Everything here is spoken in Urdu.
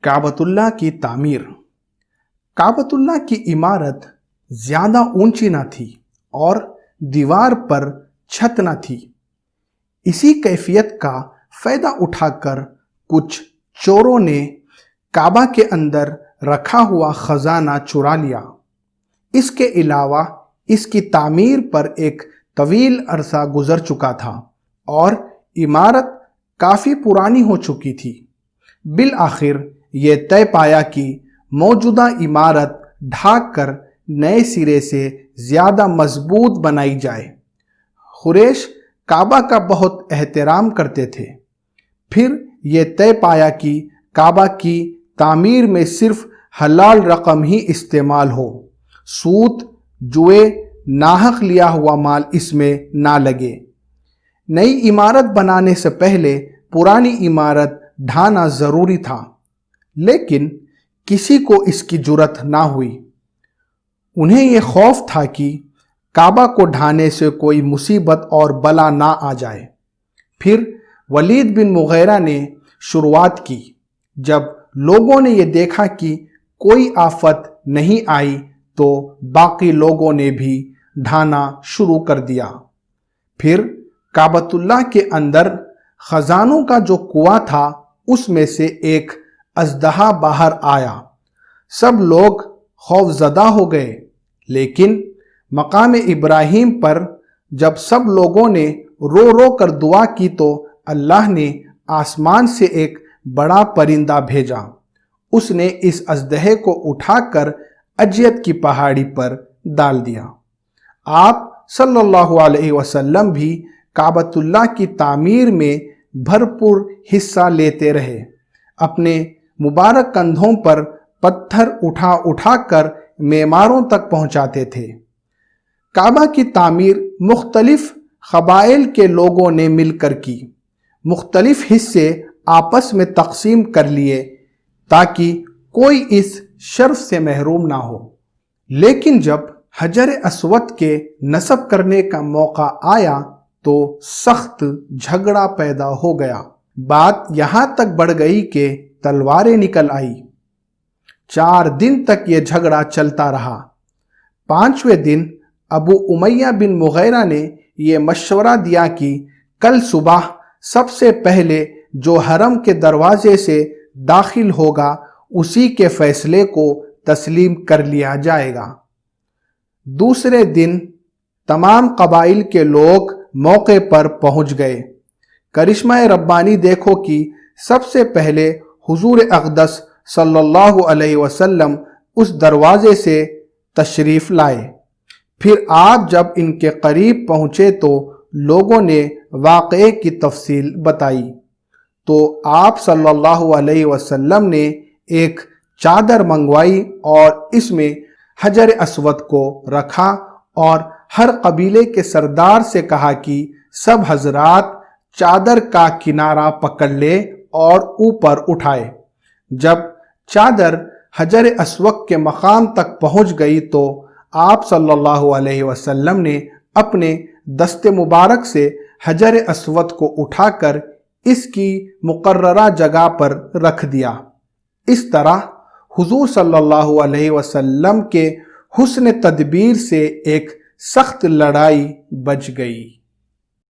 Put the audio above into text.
کعبۃ اللہ کی تعمیر۔ کعبۃ اللہ کی عمارت زیادہ اونچی نہ تھی اور دیوار پر چھت نہ تھی۔ اسی کیفیت کا فائدہ اٹھا کر کچھ چوروں نے کعبہ کے اندر رکھا ہوا خزانہ چرا لیا۔ اس کے علاوہ اس کی تعمیر پر ایک طویل عرصہ گزر چکا تھا اور عمارت کافی پرانی ہو چکی تھی۔ بالآخر یہ طے پایا کہ موجودہ عمارت ڈھانک کر نئے سرے سے زیادہ مضبوط بنائی جائے۔ قریش کعبہ کا بہت احترام کرتے تھے۔ پھر یہ طے پایا کہ کعبہ کی تعمیر میں صرف حلال رقم ہی استعمال ہو، سود، جوئے، ناحق لیا ہوا مال اس میں نہ لگے۔ نئی عمارت بنانے سے پہلے پرانی عمارت ڈھانا ضروری تھا، لیکن کسی کو اس کی جرأت نہ ہوئی۔ انہیں یہ خوف تھا کہ کعبہ کو ڈھانے سے کوئی مصیبت اور بلا نہ آ جائے۔ پھر ولید بن مغیرہ نے شروعات کی۔ جب لوگوں نے یہ دیکھا کہ کوئی آفت نہیں آئی تو باقی لوگوں نے بھی ڈھانا شروع کر دیا۔ پھر کعبۃ اللہ کے اندر خزانوں کا جو کنواں تھا اس میں سے ایک اژدہا باہر آیا۔ سب لوگ خوف زدہ ہو گئے، لیکن مقام ابراہیم پر جب سب لوگوں نے رو رو کر دعا کی تو اللہ نے آسمان سے ایک بڑا پرندہ بھیجا۔ اس نے اس اژدہے کو اٹھا کر اجیت کی پہاڑی پر ڈال دیا۔ آپ صلی اللہ علیہ وسلم بھی کعبۃ اللہ کی تعمیر میں بھرپور حصہ لیتے رہے۔ اپنے مبارک کندھوں پر پتھر اٹھا اٹھا کر معماروں تک پہنچاتے تھے۔ کعبہ کی تعمیر مختلف قبائل کے لوگوں نے مل کر کی۔ مختلف حصے آپس میں تقسیم کر لیے تاکہ کوئی اس شرف سے محروم نہ ہو۔ لیکن جب حجر اسود کے نصب کرنے کا موقع آیا تو سخت جھگڑا پیدا ہو گیا۔ بات یہاں تک بڑھ گئی کہ تلواریں نکل آئی۔ 4 دن تک یہ جھگڑا چلتا رہا۔ 5ویں دن ابو امیہ بن مغیرہ نے یہ مشورہ دیا کہ کل صبح سب سے پہلے جو حرم کے دروازے سے داخل ہوگا اسی کے فیصلے کو تسلیم کر لیا جائے گا۔ دوسرے دن تمام قبائل کے لوگ موقع پر پہنچ گئے۔ کرشمہ ربانی دیکھو کہ سب سے پہلے حضور اقدس صلی اللہ علیہ وسلم اس دروازے سے تشریف لائے۔ پھر آپ جب ان کے قریب پہنچے تو لوگوں نے واقعے کی تفصیل بتائی تو آپ صلی اللہ علیہ وسلم نے ایک چادر منگوائی اور اس میں حجر اسود کو رکھا اور ہر قبیلے کے سردار سے کہا کہ سب حضرات چادر کا کنارہ پکڑ لے اور اوپر اٹھائے۔ جب چادر حجر اسود کے مقام تک پہنچ گئی تو آپ صلی اللہ علیہ وسلم نے اپنے دست مبارک سے حجر اسود کو اٹھا کر اس کی مقررہ جگہ پر رکھ دیا۔ اس طرح حضور صلی اللہ علیہ وسلم کے حسن تدبیر سے ایک سخت لڑائی بچ گئی۔